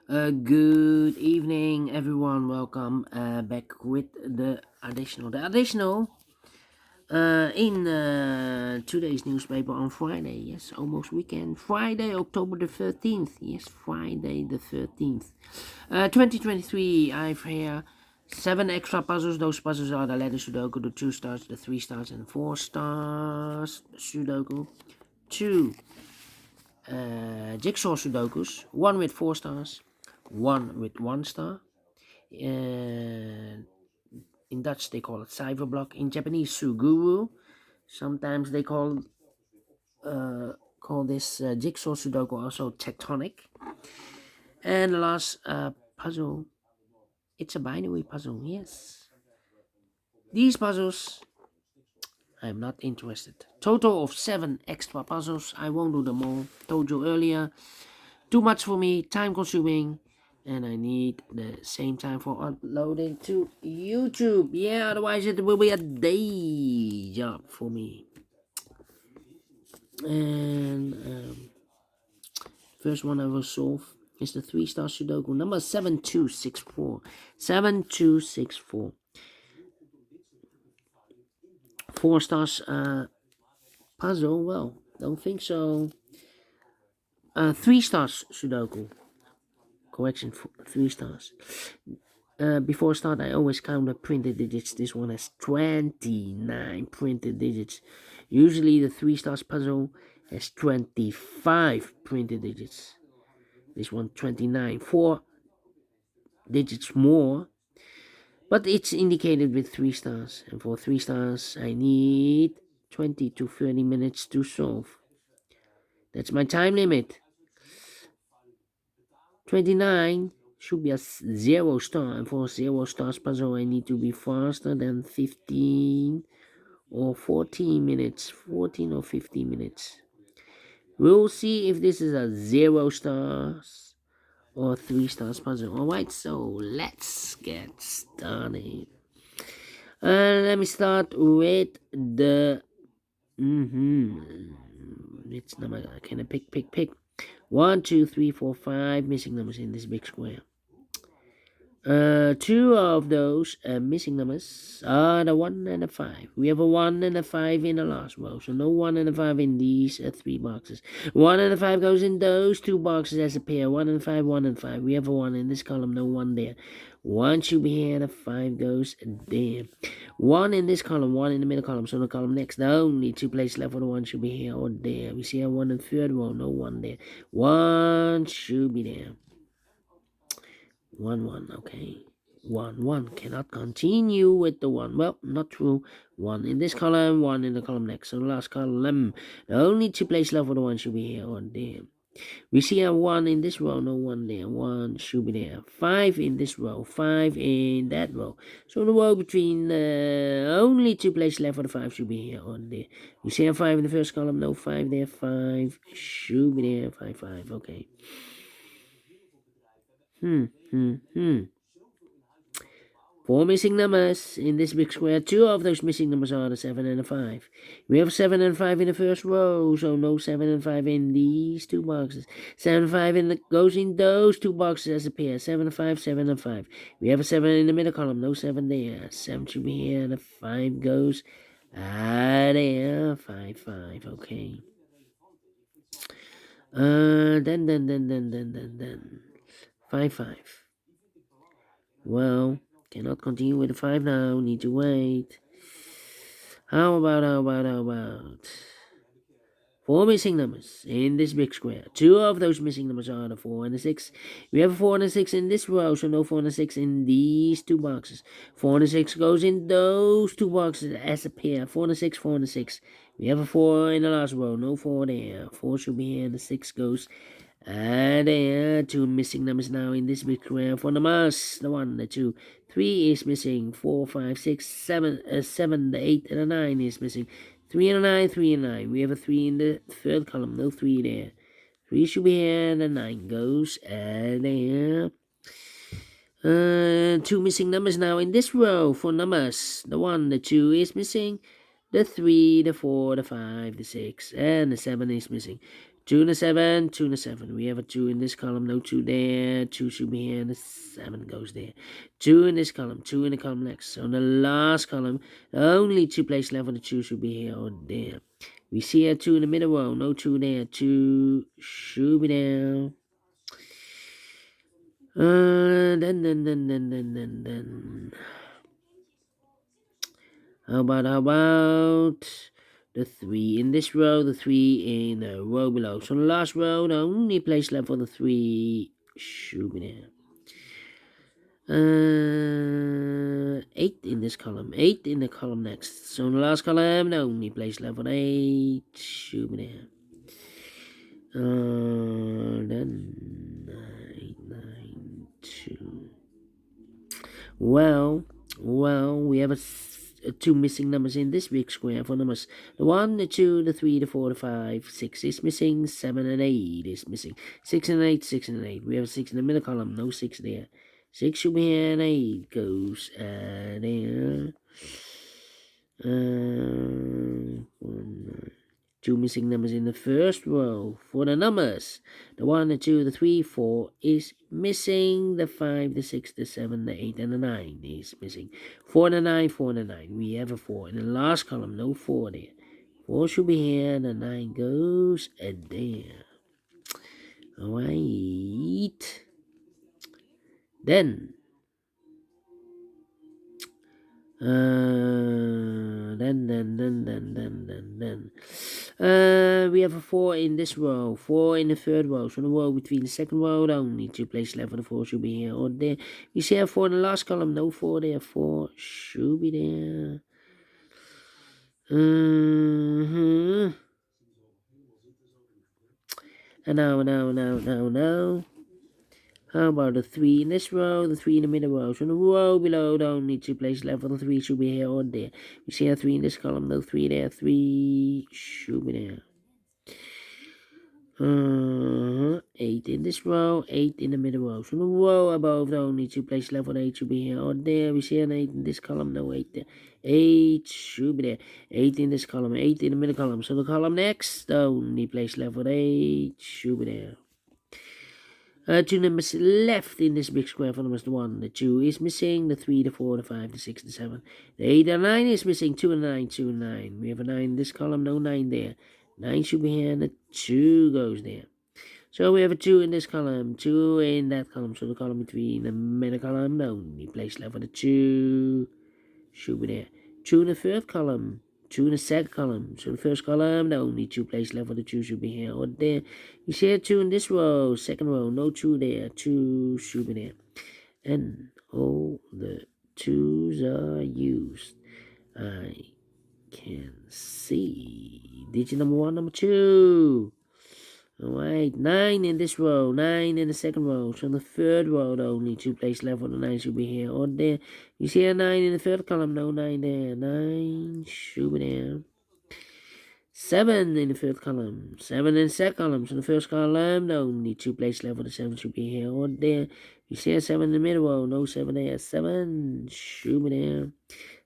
Good evening, everyone. Welcome back with the additional. The additional in today's newspaper on Friday. Yes, almost weekend. Friday, October the 13th. Yes, Friday the 13th. 2023. I've here 7 extra puzzles. Those puzzles are the letter Sudoku, the 2 stars, the 3 stars, and 4 stars Sudoku. Two jigsaw Sudokus. One with 4 stars. One with 1 star. And in Dutch they call it cyberblock. In Japanese, suguru. Sometimes they call this jigsaw Sudoku also tectonic. And the last puzzle, it's a binary puzzle. Yes, these puzzles I'm not interested. Total of 7 extra puzzles. I won't do them all. Told you earlier. Too much for me. Time consuming. And I need the same time for uploading to YouTube. Yeah, otherwise it will be a day job for me. And first one I will solve is the 3 star Sudoku number 7264. 7264. 4 stars puzzle. Well, don't think so. 3 stars Sudoku. Correction, 3 stars. Before start, I always count the printed digits. This one has 29 printed digits. Usually the 3 stars puzzle has 25 printed digits. This one 29, 4 digits more, but it's indicated with 3 stars. And for 3 stars, I need 20 to 30 minutes to solve. That's my time limit. 29 should be a 0 star, and for 0 stars puzzle I need to be faster than 15 or 14 minutes. 14 or 15 minutes. We'll see if this is a 0 stars or 3 stars puzzle. Alright, so let's get started. Let me start with the which number can I pick? 1, 2, 3, 4, 5 missing numbers in this big square. Two of those missing numbers are the 1 and the 5. We have a 1 and a 5 in the last row, so no 1 and a 5 in these 3 boxes. 1 and a 5 goes in those 2 boxes as a pair. 1 and 5, 1 and 5. We have a 1 in this column, no 1 there. 1 should be here, the 5 goes there. 1 in this column, 1 in the middle column, so the column next. The only 2 places left for the 1 should be here or there. We see a 1 in the third row, no 1 there. 1 should be there. 1, okay. 1 cannot continue with the 1. Well, not true. 1 in this column, 1 in the column next. So the last column, the only 2 places left for the 1 should be here or there. We see a 1 in this row, no 1 there. 1 should be there. 5 in this row, 5 in that row. So the row between only 2 places left for the 5 should be here or there. We see a 5 in the first column, no 5 there. 5 should be there. 5, 5, okay. 4 missing numbers in this big square. 2 of those missing numbers are the 7 and the 5. We have 7 and 5 in the first row, so no 7 and 5 in these 2 boxes. 7 and 5 goes in those 2 boxes as a pair. 7 and 5, 7 and 5. We have a 7 in the middle column, no 7 there. 7 should be here, the 5 goes there. 5, 5, okay. Then. 5, 5. Well, cannot continue with the 5 now. Need to wait. How about 4 missing numbers in this big square. 2 of those missing numbers are the 4 and the 6. We have a 4 and a 6 in this row, so no 4 and a 6 in these 2 boxes. 4 and a 6 goes in those 2 boxes as a pair. 4 and a 6, 4 and a 6. We have a 4 in the last row, no 4 there. 4 should be here, and the 6 goes there. 2 missing numbers now in this big square for the mouse. The 1, the 2, 3 is missing. 4, 5, 6, 7, 7, the 8, and the 9 is missing. 3 and a 9, 3 and 9. We have a 3 in the third column, no 3 there. 3 should be here, and the 9 goes there. 2 missing numbers now in this row for numbers. The 1, the 2 is missing. The 3, the 4, the 5, the 6, and the 7 is missing. 2 and a 7, 2 and a 7. We have a 2 in this column, no 2 there. 2 should be here, and a 7 goes there. 2 in this column, 2 in the column next. So in the last column, only 2 places left for the 2 should be here or there. We see a 2 in the middle row, no 2 there. 2 should be there. Then. How about the 3 in this row, the 3 in the row below? So the last row, the only place left for the 3 should be there. 8 in this column, 8 in the column next. So in the last column, the only place left for the 8 should be there. Then 9, 2. Well, we have 2 missing numbers in this big square for numbers. The 1, the 2, the 3, the 4, the 5, 6 is missing, 7 and 8 is missing. 6 and 8, 6 and 8. We have a 6 in the middle column, no 6 there. 6 should be here, and 8 goes there. 2 missing numbers in the first row for the numbers. The 1, the 2, the 3, 4 is missing. The 5, the 6, the 7, the 8, and the 9 is missing. 4 and the 9, 4 and the 9. We have a 4. In the last column, no 4 there. 4 should be here, and the 9 goes there. Alright. Then we have a 4 in this row, 4 in the third row. So the row between the second row, the only 2 places left for the 4 should be here or there. We see a 4 in the last column, no 4 there, 4 should be there. And now. How about the 3 in this row, the 3 in the middle row? So the row below, the only 2 places left for the 3 should be here or there. We see a 3 in this column, no 3 there, 3 should be there. 8 in this row, 8 in the middle row. So the row above, the only 2 places left for the 8 should be here or there. We see an 8 in this column, no 8 there. 8 should be there. 8 in this column, 8 in the middle column. So the column next, the only place left for the 8 should be there. 2 numbers left in this big square for numbers. The 1, the 2 is missing, the 3, the 4, the 5, the 6, the 7, the 8, the 9 is missing, 2 and 9, 2 and 9. We have a 9 in this column, no 9 there. 9 should be here, and the 2 goes there. So we have a 2 in this column, 2 in that column. So the column between the middle column, the only place left for the 2 should be there. 2 in the third column, 2 in the second column. So the first column, the only 2 places left for the 2 should be here or there. You see a 2 in this row, second row, no 2 there, 2 should be there. And all the 2's are used. I can see digit number 1, number 2. Alright, 9 in this row, 9 in the second row. So in the third row, the only 2 places left for the 9 should be here or there. You see a 9 in the third column, no 9 there. 9 should be there. 7 in the third column, 7 in the second column. So in the first column, the only 2 places left for the 7 should be here or there. You see a 7 in the middle row, no 7 there. 7 should be there.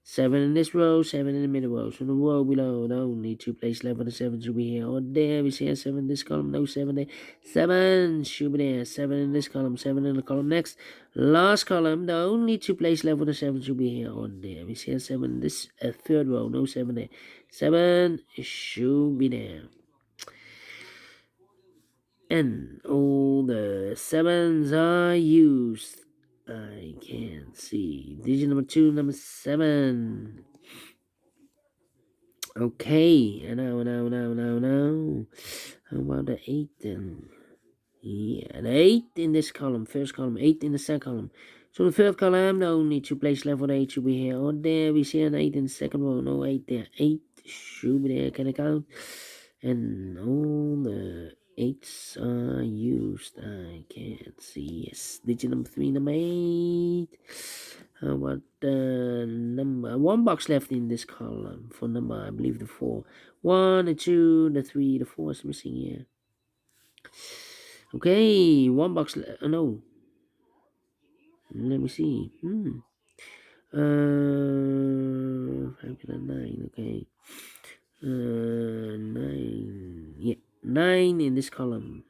7 in this row, 7 in the middle row. So the row below, the only 2 places left for the 7 should be here or there. We see a 7 in this column, no 7 there. 7 should be there. 7 in this column, 7 in the column next. Last column, the only 2 places left for the 7 should be here or there. We see a 7 in this third row, no 7 there. 7 should be there. And all the 7's are used. I can see digit number 2, number 7. Okay, and now. How about the 8 then? Yeah, the 8 in this column, first column, 8 in the second column. So the third column, the only 2 places left for the 8 should be here or there. We see an 8 in the second row, no 8 there. 8 should be there, can I count? And all the 8's are used. I can't see. Yes, digit number 3, number 8. How about the number? 1 box left in this column for number, I believe, the 4. 1, the 2, the 3, the 4 is missing here. Okay, 1 box. No. Let me see. 5 and 9. Okay. 9. Yeah, 9 in this column.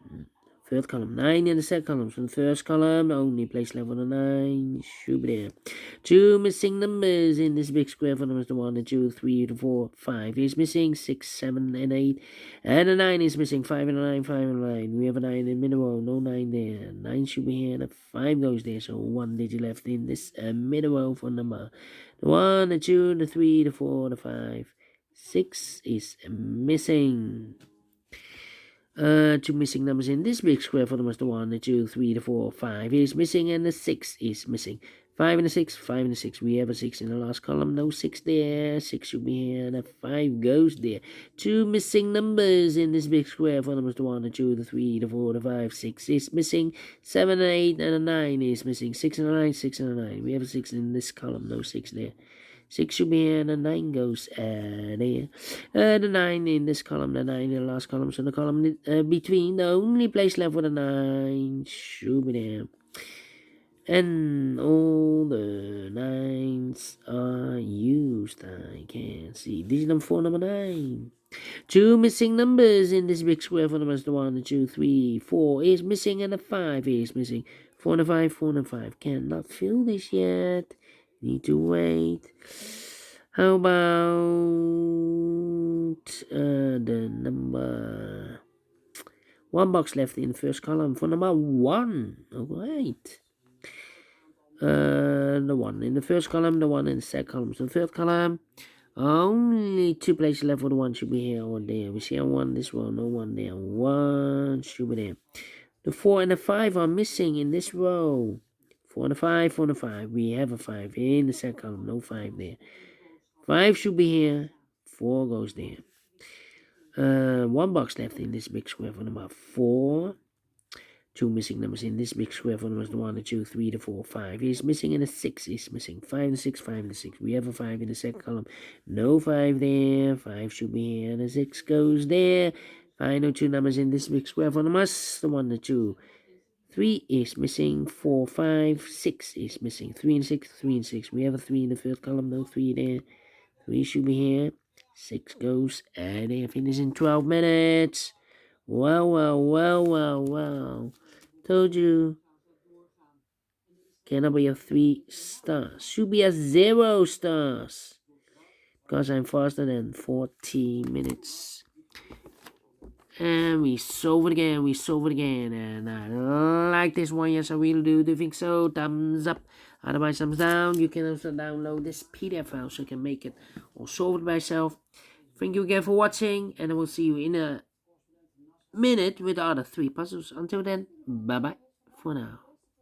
Third column, 9 in the second column. So the first column, only place level the 9. Should be there. 2 missing numbers in this big square for the 1, the 2, 3, the 4, 5 is missing. 6, 7, and 8. And the 9 is missing. 5 and a 9, 5 and a 9. We have a 9 in the middle, no 9 there. 9 should be here, and the 5 goes there. So 1 digit left in this middle row for number. The 1, the 2, the 3, the 4, the 5. 6 is missing. 2 missing numbers in this big square for the 1, the 2, 3, the 4, 5 is missing, and the 6 is missing. 5 and a 6, 5 and a 6. We have a 6 in the last column, no 6 there. 6 should be here, and a 5 goes there. 2 missing numbers in this big square for the 1, the 2, the 3, the 4, the 5. 6 is missing. 7 and 8 and a 9 is missing. 6 and a 9, 6 and a 9. We have a 6 in this column, no 6 there. 6 should be here, and the 9 goes there. The 9 in this column, the 9 in the last column, so the column between, the only place left with a 9 should be there. And all the 9s are used. I can see. Digit number 4, number 9. 2 missing numbers in this big square for the 1, the 2, 3, 4 is missing, and the 5 is missing. 4 and a 5, 4 and a 5. Cannot fill this yet. Need to wait. How about the number 1 box left in the first column for number 1? Alright. The 1 in the first column, the 1 in the second column. So the third column, only 2 places left for the 1 should be here or there. We see a 1 this row, no 1 there. 1 should be there. The 4 and the 5 are missing in this row. 4 and a 5, 4 and a 5. We have a 5 in the second column, no 5 there. 5 should be here. 4 goes there. 1 box left in this big square for number 4. 2 missing numbers in this big square for numbers 1, 2, 3, 4, 5 is missing, and a 6 is missing. 5 and 6, 5 and 6. We have a 5 in the second column. No 5 there. 5 should be here, and a 6 goes there. Final 2 numbers in this big square for numbers 1, 2. 3 is missing. 4, 5, 6 is missing. 3 and 6, 3 and 6. We have a 3 in the third column. No 3 there. 3 should be here. 6 goes, and they finish in 12 minutes. Well. Told you. Cannot be a 3 stars. Should be a 0 stars. Because I'm faster than 40 minutes. And we solve it again. And I like this one. Yes, I really do. Do you think so? Thumbs up. Otherwise, thumbs down. You can also download this PDF file so you can make it or solve it by yourself. Thank you again for watching. And I will see you in a minute with the other 3 puzzles. Until then, bye-bye for now.